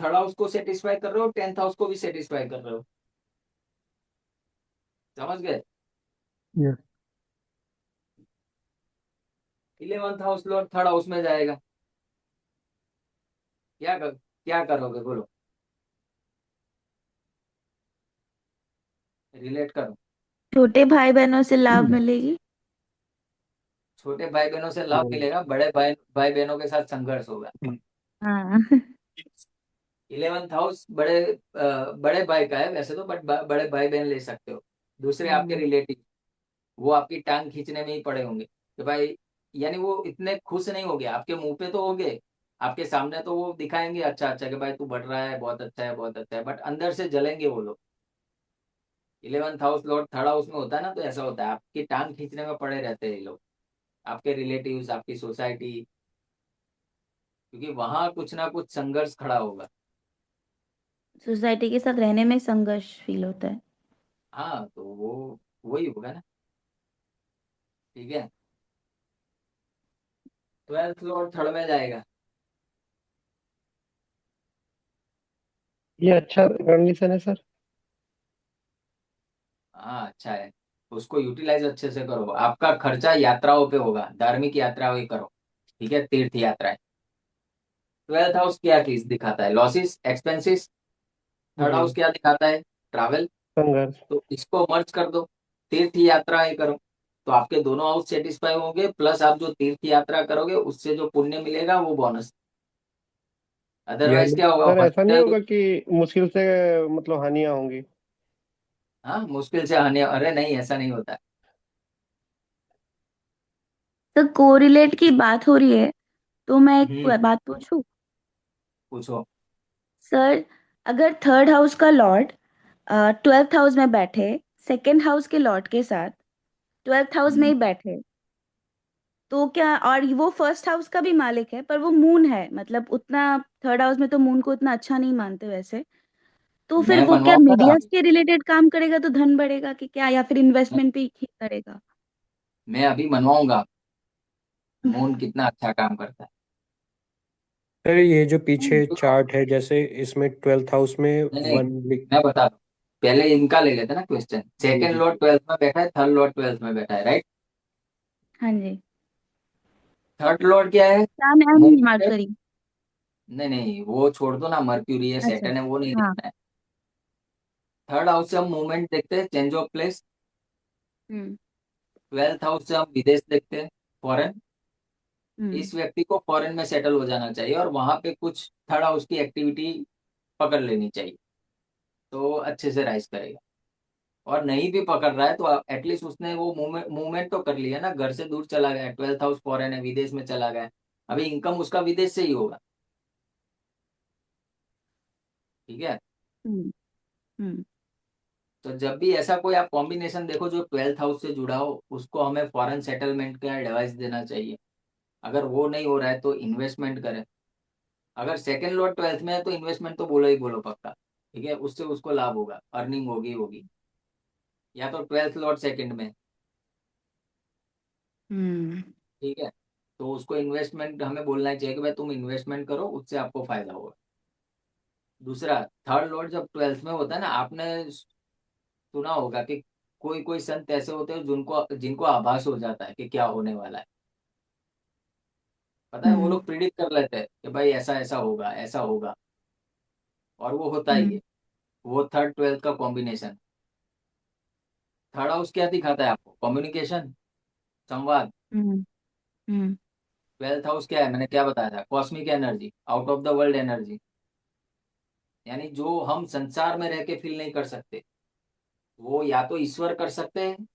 Third house को satisfy कर रहे हो, टेंथ हाउस को भी सेटिस्फाई कर रहे हो। समझ गए। Yes. 11th house Lord third house में जाएगा। क्या करोगे बोलो। रिलेट करो। छोटे भाई बहनों से लाभ मिलेगी। छोटे भाई बहनों से लाभ हम्म। मिलेगा, बड़े भाई भाई बहनों के साथ संघर्ष होगा। हाँ। 11th हाउस बड़े भाई का है वैसे तो, बट बड़े भाई बहन ले सकते हो। दूसरे आपके हम्म। रिलेटिव, वो आपकी टांग खींचने में ही पड़े होंगे कि भाई, यानी वो इतने खुश नहीं होंगे, आपके मुंह पे तो होंगे, आपके सामने तो वो दिखाएंगे अच्छा अच्छा कि भाई तू बढ़ रहा है, बहुत अच्छा है बहुत अच्छा है, बट अंदर से जलेंगे वो लोग। 11th house Lord third house में होता है ना, तो ऐसा होता है, आपकी टांग खींचने में पड़े रहते हैं ये लोग, आपके रिलेटिव्स, आपकी सोसाइटी, क्योंकि वहां कुछ ना कुछ संघर्ष खड़ा होगा। सोसाइटी के साथ रहने में संघर्ष फील होता है। हाँ तो वो वही होगा ना। ठीक है। 12th लॉर्ड थर्ड में जाएगा। ये अच्छा कंडीशन है सर। हाँ अच्छा है। उसको यूटिलाइज अच्छे से करो, आपका खर्चा यात्राओं पे होगा, धार्मिक यात्राएं करो। ठीक है, तीर्थ यात्राएं। 12th हाउस क्या चीज दिखाता है, लॉसेस एक्सपेंसेस। थर्ड जी। हाउस क्या दिखाता है, ट्रैवल। संघर्ष। तो इसको मर्ज कर दो, तीर्थ यात्राएं करो, तो आपके दोनों हाउस सेटिस्फाई होंगे, प्लस आप जो तीर्थ यात्रा करोगे उससे जो पुण्य मिलेगा वो बोनस। अदरवाइज यानी क्या होगा, सर ऐसा नहीं हॉस्पिटल। होगा कि मुश्किल से मतलब हानियां होंगी। हाँ मुश्किल से हानि, अरे नहीं ऐसा नहीं होता। तो कोरिलेट की बात हो रही है, तो मैं एक हम्म। बात पूछूं। पूछो। सर, अगर थर्ड हाउस का लॉर्ड 12th हाउस में बैठे, सेकंड हाउस के लॉर्ड के साथ 12th हाउस में हम्म, ही बैठे, तो क्या, और वो फर्स्ट हाउस का भी मालिक है पर वो मून है, मतलब उतना थर्ड हाउस में तो मून को उतना अच्छा नहीं मानते वैसे, तो फिर मैं वो क्या बनवाऊंगा ना। मीडिया के रिलेटेड काम करेगा तो धन बढ़ेगा कि क्या, या फिर इन्वेस्टमेंट पे ही करेगा? मैं अभी बनवाऊंगा, मून कितना अच्छा काम करता है। सर ये जो पीछे तो चार्ट है, जैसे इसमें 12th हाउस में नहीं नहीं, वन लिख। मैं बता दूं, पहले इनका ले लेते ना क्वेश्चन। जी सेकंड जी। लॉर्ड 12th में बैठा है, थर्ड लॉर्ड 12th में बैठा है, राइट। हाँ जी। थर्ड लॉर्ड क्या है, सैन एंड मूवमेंट है। मरकरी। नहीं नहीं, वो छोड़ दो ना, मर्क्यूरी है, अच्छा। सैटर्न है, वो नहीं हाँ। देखना है। थर्ड हाउस से हम मूवमेंट देखते हैं, change of place. Hmm. 12th house से हम विदेश देखते हैं, फॉरेन। हम्म। इस व्यक्ति को फॉरेन में सेटल हो जाना चाहिए और वहां पे कुछ थर्ड हाउस की एक्टिविटी पकड़ लेनी चाहिए, तो अच्छे से राइज करेगा। और नहीं भी पकड़ रहा है तो एटलीस्ट उसने वो मूवमेंट तो कर लिया ना, घर से दूर चला गया, 12th हाउस फॉरेन है, विदेश में चला गया, अभी इनकम उसका विदेश से ही होगा। ठीक है। हम्म। हम्म। तो जब भी ऐसा कोई आप कॉम्बिनेशन देखो जो 12th हाउस से जुड़ा हो, उसको हमें फॉरेन सेटलमेंट का एडवाइस देना चाहिए। अगर वो नहीं हो रहा है तो इन्वेस्टमेंट करें। अगर सेकंड लॉट 12th में है तो इन्वेस्टमेंट तो बोलो ही बोलो पक्का। ठीक है, उससे उसको लाभ होगा, अर्निंग होगी होगी। या तो 12th लॉट सेकंड में। हम्म। ठीक है। तो उसको इन्वेस्टमेंट हमें बोलना चाहिए कि भाई तुम इन्वेस्टमेंट करो, उससे आपको फायदा होगा। दूसरा, थर्ड लॉर्ड जब 12th में होता है ना, आपने सुना होगा कि कोई कोई संत ऐसे होते हैं जिनको जिनको आभास हो जाता है कि क्या होने वाला है। पता है, वो हम्म। लोग प्रिडिक्ट कर लेते हैं कि भाई ऐसा ऐसा होगा, ऐसा होगा, और वो होता ही है। हम्म। वो थर्ड 12th का कॉम्बिनेशन। थर्ड हाउस क्या दिखाता है आपको, कम्युनिकेशन, संवाद। हम्म। हम्म। 12th हाउस क्या है, मैंने क्या बताया था, cosmic energy, out of the world energy, यानी जो हम संसार में रह के फील नहीं कर सकते, वो या तो ईश्वर कर सकते हैं,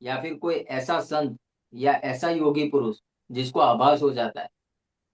या फिर कोई ऐसा संत या ऐसा योगी पुरुष जिसको आभास हो जाता है।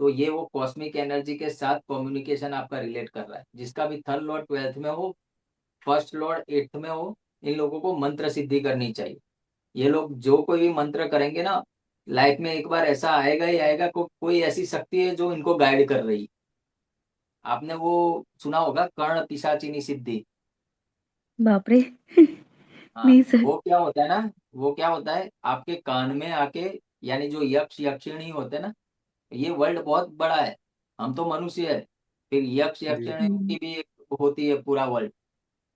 तो ये वो कॉस्मिक एनर्जी के साथ कम्युनिकेशन आपका रिलेट कर रहा है, जिसका भी थर्ड लॉर्ड 12th में हो, फर्स्ट लॉर्ड 8th में हो, इन लोगों को मंत्र सिद्धि करनी चाहिए। ये लोग जो कोई भी मंत्र करेंगे ना, लाइफ में एक बार ऐसा आएगा ही आएगा, कोई ऐसी शक्ति है जो इनको गाइड कर रही है। आपने वो सुना होगा, कर्ण पिशाचिनी सिद्धि। बाप रे। हाँ, नहीं सर। वो क्या होता है ना, वो क्या होता है, आपके कान में आके, यानी जो यक्ष यक्षिणी होते हैं ना, ये वर्ल्ड बहुत बड़ा है, हम तो मनुष्य है, फिर यक्ष जी। यक्षिणी की भी एक होती है पूरा वर्ल्ड।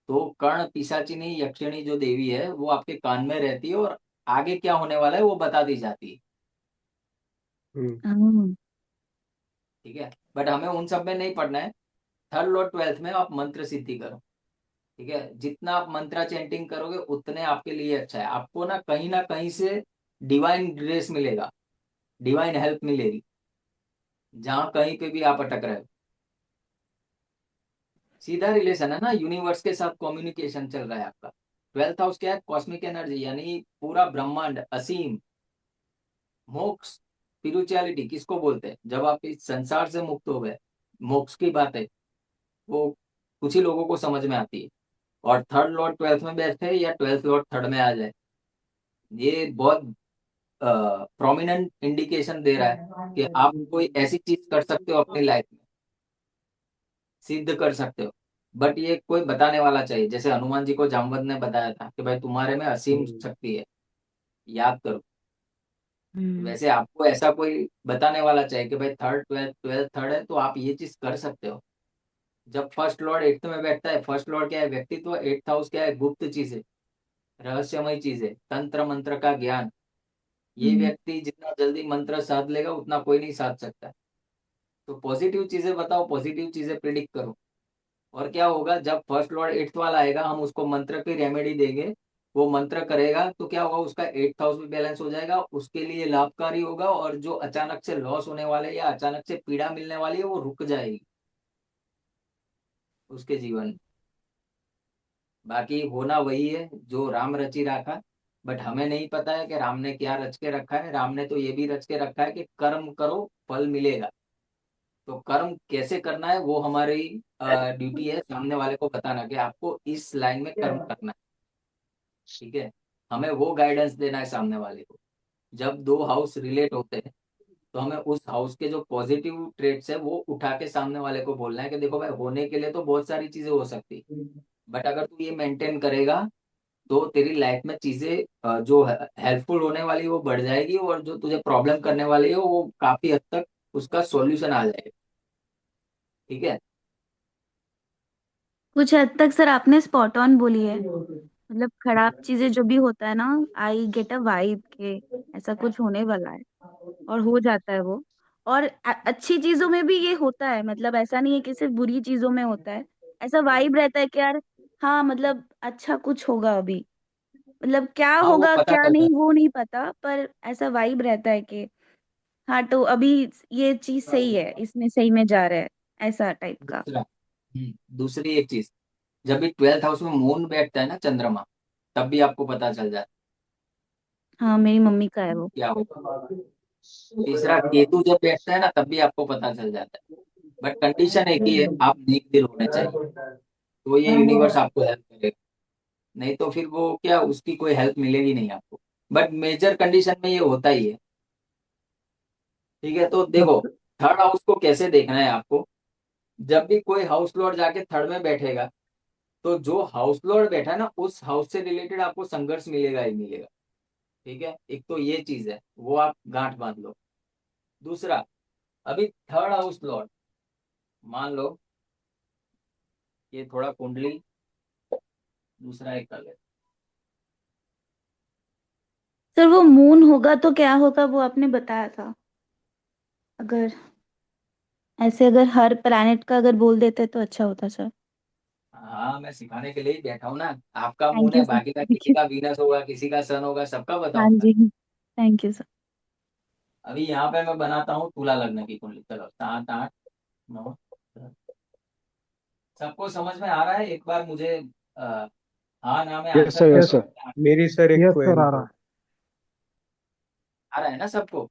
तो कर्ण पिशाचिनी यक्षिणी जो देवी है वो आपके कान में रहती है और आगे क्या होने वाला है वो बता दी जाती है। हम्म। हाँ। ठीक है, बट हमें उन सब में नहीं पढ़ना है। थर्ड और ट्वेल्थ में आप मंत्र सिद्धि करो। ठीक है, जितना आप मंत्रा चैंटिंग करोगे उतने आपके लिए अच्छा है। आपको ना कहीं से डिवाइन ग्रेस मिलेगा, डिवाइन हेल्प मिलेगी, जहां कहीं पे भी आप अटक रहे हो। सीधा रिलेशन है ना, यूनिवर्स के साथ कम्युनिकेशन चल रहा है आपका। ट्वेल्थ हाउस क्या है? कॉस्मिक एनर्जी, यानी पूरा ब्रह्मांड, असीम, मोक्ष, स्पिरिचुअलिटी किसको बोलते हैं? जब आप इस संसार से मुक्त हो गए, मोक्ष की बात है, वो कुछ ही लोगों को समझ में आती है। और थर्ड लॉर्ड ट्वेल्थ में बैठे या ट्वेल्थ लॉर्ड थर्ड में आ जाए, ये बहुत प्रोमिनेंट इंडिकेशन दे रहा है कि आप कोई ऐसी चीज कर सकते हो अपनी लाइफ में, सिद्ध कर सकते हो। बट ये कोई बताने वाला चाहिए, जैसे हनुमान जी को जामवंत ने बताया था कि भाई तुम्हारे में असीम हम्म। शक्ति है, याद करो। हम्म। वैसे आपको ऐसा कोई बताने वाला चाहिए कि भाई थर्ड ट्वेल्थ, ट्वेल्थ थर्ड है तो आप ये चीज कर सकते हो। जब फर्स्ट लॉर्ड एट्थ में बैठता है, फर्स्ट लॉर्ड क्या है? व्यक्तित्व। एट्थ हाउस क्या है? गुप्त चीज है, रहस्यमय चीज है, तंत्र मंत्र का ज्ञान। ये हम्म। व्यक्ति जितना जल्दी मंत्र साध लेगा उतना कोई नहीं साध सकता। तो पॉजिटिव चीजें बताओ, पॉजिटिव चीजें प्रिडिक्ट करो। और क्या होगा जब फर्स्ट लॉर्ड एट्थ वाला आएगा, हम उसको मंत्र की रेमेडी देंगे, वो मंत्र करेगा तो क्या होगा? उसका एट्थ हाउस भी बैलेंस हो जाएगा, उसके लिए लाभकारी होगा, और जो अचानक से लॉस होने वाले या अचानक से पीड़ा मिलने वाली है वो रुक जाएगी उसके जीवन में। बाकी होना वही है जो राम रची रखा। बट हमें नहीं पता है कि राम ने क्या रच के रखा है। राम ने तो ये भी रच के रखा है कि कर्म करो फल मिलेगा। तो कर्म कैसे करना है वो हमारी ड्यूटी है सामने वाले को बताना कि आपको इस लाइन में कर्म करना है। ठीक है, हमें वो गाइडेंस देना है सामने वाले को। जब दो हाउस रिलेट होते हैं तो हमें उस हाउस के जो पॉजिटिव ट्रेट्स है वो उठा के सामने वाले को बोलना है कि देखो भाई, होने के लिए तो बहुत सारी चीजें हो सकती, बट अगर तू ये मेंटेन करेगा तो तेरी लाइफ में चीजें जो हेल्पफुल होने वाली है वो बढ़ जाएगी, और जो तुझे प्रॉब्लम करने वाली है वो काफी हद तक उसका सॉल्यूशन आ जाएगा। ठीक है। कुछ हद तक सर आपने स्पॉट ऑन बोली है। मतलब खराब चीजें जो भी होता है ना, आई गेट अ वाइब के ऐसा कुछ होने वाला है, और हो जाता है वो। और अच्छी चीजों में भी ये होता है, मतलब ऐसा नहीं है कि सिर्फ बुरी चीजों में होता है। ऐसा वाइब रहता है कि यार, हाँ मतलब अच्छा कुछ होगा अभी। मतलब क्या हाँ, वो होगा पता क्या चलता नहीं है। वो नहीं पता, पर ऐसा वाइब रहता है कि हाँ तो अभी ये चीज सही है, इसमें सही में जा रहा है, ऐसा टाइप का। दूसरा, दूसरी एक चीज, जब भी ट्वेल्थ हाउस में मून बैठता है ना, चंद्रमा, तब भी आपको पता चल जाता हाँ मेरी मम्मी का है है वो। क्या होगा। तीसरा, केतु जब बैठता है ना, तब भी आपको पता चल जाता है। बट कंडीशन एक ही है, आप नेक दिल होने चाहिए, तो ये यूनिवर्स आपको हेल्प करेगा। नहीं तो फिर वो क्या, उसकी कोई हेल्प मिलेगी नहीं आपको। बट मेजर कंडीशन में ये होता ही है। ठीक है, तो देखो, थर्ड हाउस को कैसे देखना है आपको। जब भी कोई हाउस लॉर्ड जाके थर्ड में बैठेगा, तो जो हाउस लॉर्ड बैठा है ना, उस हाउस से रिलेटेड आपको संघर्ष मिलेगा ही मिलेगा। ठीक है, एक तो ये चीज है, वो आप गांठ बांध लो। दूसरा, अभी थर्ड हाउस लॉर्ड, मान लो ये थोड़ा कुंडली दूसरा एक कर ले। सर वो मून होगा तो क्या होगा वो आपने बताया था। अगर ऐसे अगर हर प्लैनेट का अगर बोल देते तो अच्छा होता सर। हाँ, मैं सिखाने के लिए ही बैठा हूँ ना। आपका थैंक मून यू है, सर, बाकी का थैंक किसी यू। का वीनस होगा, किसी का सन होगा, सबका हाँ बताऊंगा। जी, थैंक यू सर। अभी यहाँ पे मैं बनाता हूँ तुला लग्न की कुंडली। चलो, 7 8 9 10। सबको समझ में आ रहा है? एक बार मुझे आ, हाँ ना में यस आंसर सर, कर यस दो। सर। मेरी सर एक यस सर क्वेरी आ है। रहा आ रहा है ना सबको?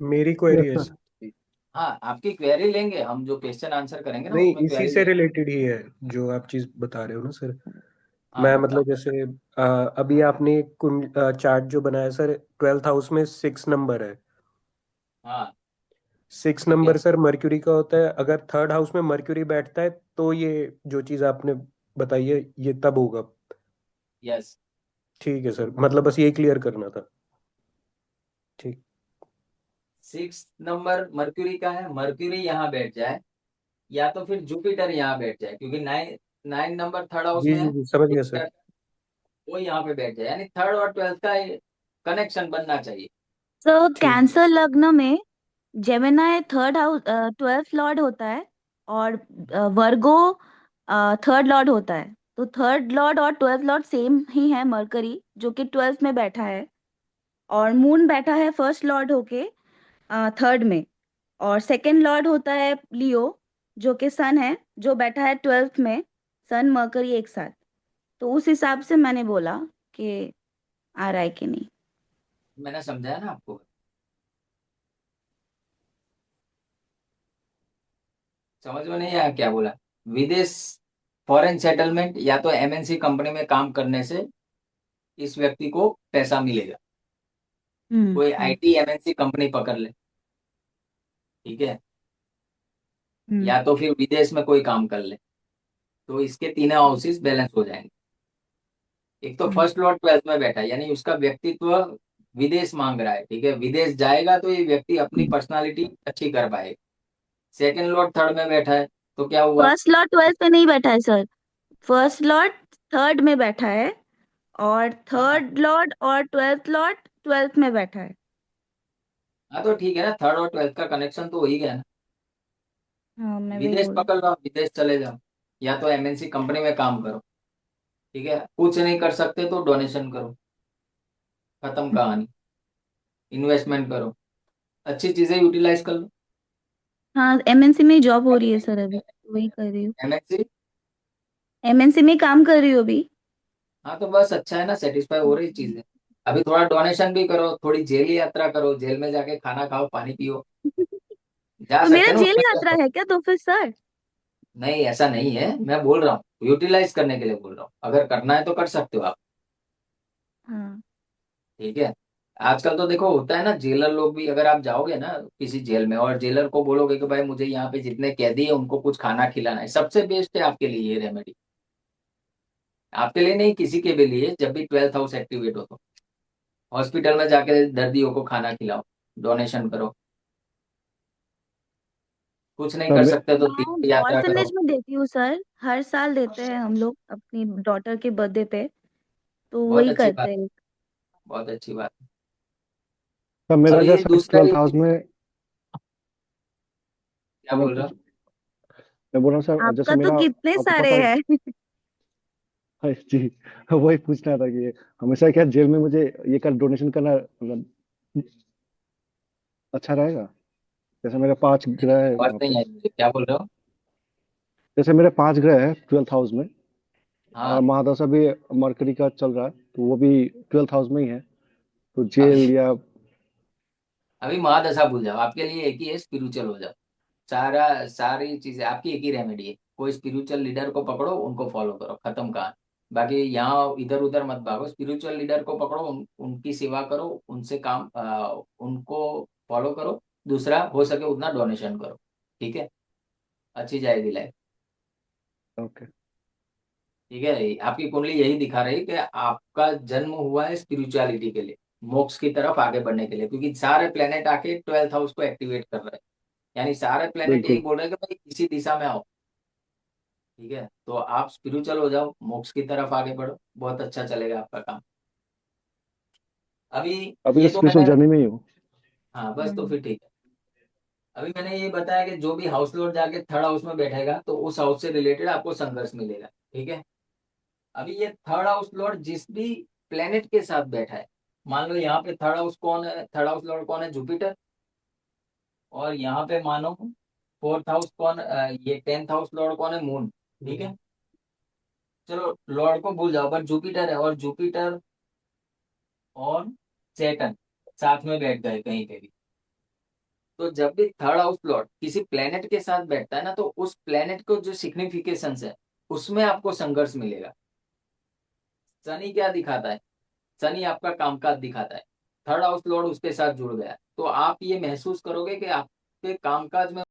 मेरी है। क्वेरी यस है सर। सर। हाँ, आपकी क्वेरी लेंगे हम, जो क्वेश्चन आंसर करेंगे ना नहीं, उसमें इसी क्वेरी से लेंगे। रिलेटेड ही है जो आप चीज बता रहे हो ना सर। हाँ, मैं बताओ। मतलब जैसे अभी आपने चार्ट जो बनाया सर, ट्वेल्थ हाउस में 6 नंबर है। हाँ, ठीक है। सिक्स नंबर सर मर्क्यूरी का होता है। अगर थर्ड हाउस में मर्क्यूरी बैठता है तो ये जो चीज आपने बताई है ये तब होगा। यस। ठीक है सर, मतलब बस ये क्लियर करना था। ठीक। 6 नंबर मर्क्यूरी का है, मर्क्यूरी यहाँ बैठ जाए या तो फिर जुपिटर यहाँ बैठ जाए, क्योंकि 9 नंबर थर्ड हाउस जी में जी है। जी, समझ गया सर। जुपिटर वो यहाँ पे बैठ जाए, यानी थर्ड और ट्वेल्थ का कनेक्शन बनना चाहिए। तो ठीक है। कैंसर लग्न में Gemini third house 12th Lord होता है, और वर्गो थर्ड लॉर्ड होता है। तो थर्ड लॉर्ड और 12th लॉर्ड सेम ही है, मरकरी जो कि 12th में बैठा है, और मून बैठा है फर्स्ट लॉर्ड होके थर्ड में, और सेकंड लॉर्ड होता है लियो जो कि सन है, जो बैठा है 12th में, सन मरकरी एक साथ। तो उस हिसाब से मैंने बोला कि आ रहा है कि नहीं। मैंने समझाया ना आपको, समझ में नहीं आया क्या बोला? विदेश, फॉरेन सेटलमेंट या तो एमएनसी कंपनी में काम करने से इस व्यक्ति को पैसा मिलेगा। कोई हम्म। आईटी एमएनसी कंपनी पकड़ ले, ठीक है, हम्म। या तो फिर विदेश में कोई काम कर ले, तो इसके तीनों हाउसेस बैलेंस हो जाएंगे। एक तो हम्म। फर्स्ट लॉर्ड ट्वेल्थ में बैठा है, यानी उसका व्यक्तित्व विदेश मांग रहा है, ठीक है, विदेश जाएगा तो ये व्यक्ति अपनी पर्सनालिटी अच्छी कर पाएगा। सेकंड लॉर्ड थर्ड में बैठा है, तो क्या हुआ? फर्स्ट लॉर्ड 12th पे नहीं बैठा है सर, फर्स्ट लॉर्ड थर्ड में बैठा है, और हाँ थर्ड लॉर्ड और 12th लॉर्ड 12th में बैठा है। हाँ, तो ठीक है ना, थर्ड और ट्वेल्थ का कनेक्शन तो हो ही गया ना। हाँ, मैं वही विदेश बोल रही पकड़ लो, विदेश चले जाओ, या तो एमएनसी कंपनी में काम करो, ठीक है, कुछ नहीं कर सकते तो डोनेशन करो, खत्म हूँ। कहानी। इन्वेस्टमेंट करो, अच्छी चीजें यूटिलाइज कर लो। हाँ, एमएनसी में जॉब हो रही है सर अभी, वही कर रही हूँ। एमएनसी, एमएनसी में काम कर रही हूँ अभी। हाँ तो बस अच्छा है ना, सेटिस्फाई हो रही चीजें। अभी थोड़ा डोनेशन भी करो, थोड़ी जेल यात्रा करो, जेल में जाके खाना खाओ, पानी पियो, जा तो सकते मेरा हैं ना जेल उसमें क्या यात्रा है? है क्या तो फिर सर? नहीं ऐसा नहीं है, मैं बोल रहा हूँ यूटिलाइज करने के लिए बोल रहा हूँ, अगर करना है तो कर सकते हो आप, हाँ। ठीक है। आजकल तो देखो होता है ना, जेलर लोग भी, अगर आप जाओगे ना किसी जेल में और जेलर को बोलोगे कि भाई मुझे यहाँ पे जितने कैदी है उनको कुछ खाना खिलाना है, सबसे बेस्ट है आपके लिए ये रेमेडी। आपके लिए नहीं, किसी के भी लिए, जब भी ट्वेल्थ हाउस एक्टिवेट हो तो हॉस्पिटल में जाके दर्दियों को खाना खिलाओ, डोनेशन करो, कुछ नहीं हाँ, कर सकते तो मैं तीर्थ यात्रा करो। ऑर्फनेज में देती हूँ सर, हर साल देते हैं हम लोग अपनी डॉटर के बर्थडे पे, तो बहुत वही अच्छी करते बात, हैं। बहुत अच्छी बात। तो मेरा अभी जैसा दूसरा ट्वेल्थ ये हाउस चीज, में। क्या मैं बोल रहा कुछ हूँ? मैं बोल रहा हूँ सर, जैसे आपका तो मेरा कितने आपको सारे पता है। हैं। हाँ, जी। वही पूछना था कि हमेशा क्या जेल में मुझे ये कर डोनेशन करना मतलब अच्छा रहेगा? जैसे मेरे 5 ग्रह है आवाज वहाँ पे। नहीं आई मुझे, क्या बोल रहे हो? जैसे मेरे 5 ग्रह है ट्वेल्थ हाउस में, और हाँ, महादशा भी मरकरी का चल रहा है, तो वो भी ट्वेल्थ हाउस में ही है। तो अभी जेल या। अभी महादशा भूल जाओ, आपके लिए एक ही है, स्पिरिचुअल हो जाओ। सारी चीजें आपकी एक ही रेमेडी है, कोई स्पिरिचुअल लीडर को पकड़ो, उनको फॉलो करो, खत्म कहानी। बाकी यहाँ इधर उधर मत भागो, स्पिरिचुअल लीडर को पकड़ो, उनकी सेवा करो, उनसे काम उनको फॉलो करो। दूसरा हो सके उतना डोनेशन करो, ठीक है, अच्छी जाएगी लाइफ। ओके। ठीक है, आपकी कुंडली यही दिखा रही है कि आपका जन्म हुआ है स्पिरिचुअलिटी के लिए, मोक्ष की तरफ आगे बढ़ने के लिए, क्योंकि सारे प्लेनेट आके ट्वेल्थ हाउस को एक्टिवेट कर रहे हैं, यानी सारे प्लेनेट यही बिल्कुल। बोल रहे हैं कि भाई इसी दिशा में आओ, ठीक है, तो आप स्पिरिचुअल हो जाओ, मोक्ष की तरफ आगे बढ़ो, बहुत अच्छा चलेगा आपका काम। अभी अभी तो ये तो स्पिरिचुअल मैंने, जर्नी में ही हूँ। हाँ बस तो हम्म। फिर ठीक है। अभी मैंने ये बताया कि जो भी हाउस लॉर्ड जाके थर्ड हाउस में बैठेगा तो उस हाउस से रिलेटेड आपको संघर्ष मिलेगा, ठीक है। अभी ये थर्ड हाउस लॉर्ड जिस भी प्लेनेट के साथ बैठा है, मान लो यहाँ पे थर्ड हाउस कौन है, थर्ड हाउस लॉर्ड कौन है, जुपिटर, और यहाँ पे मानो फोर्थ हाउस कौन, ये टेंथ हाउस लॉर्ड कौन है, मून, ठीक है। चलो लॉर्ड को भूल जाओ, पर जुपिटर है, और जुपिटर और सैटर्न साथ में बैठ गए कहीं पे भी, तो जब भी थर्ड हाउस लॉर्ड किसी प्लेनेट के साथ बैठता है ना, तो उस प्लेनेट को जो सिग्निफिकेशंस है उसमें आपको संघर्ष मिलेगा। शनि क्या दिखाता है? शनि आपका कामकाज दिखाता है, थर्ड हाउस लॉर्ड उसके साथ जुड़ गया, तो आप ये महसूस करोगे कि आपके कामकाज में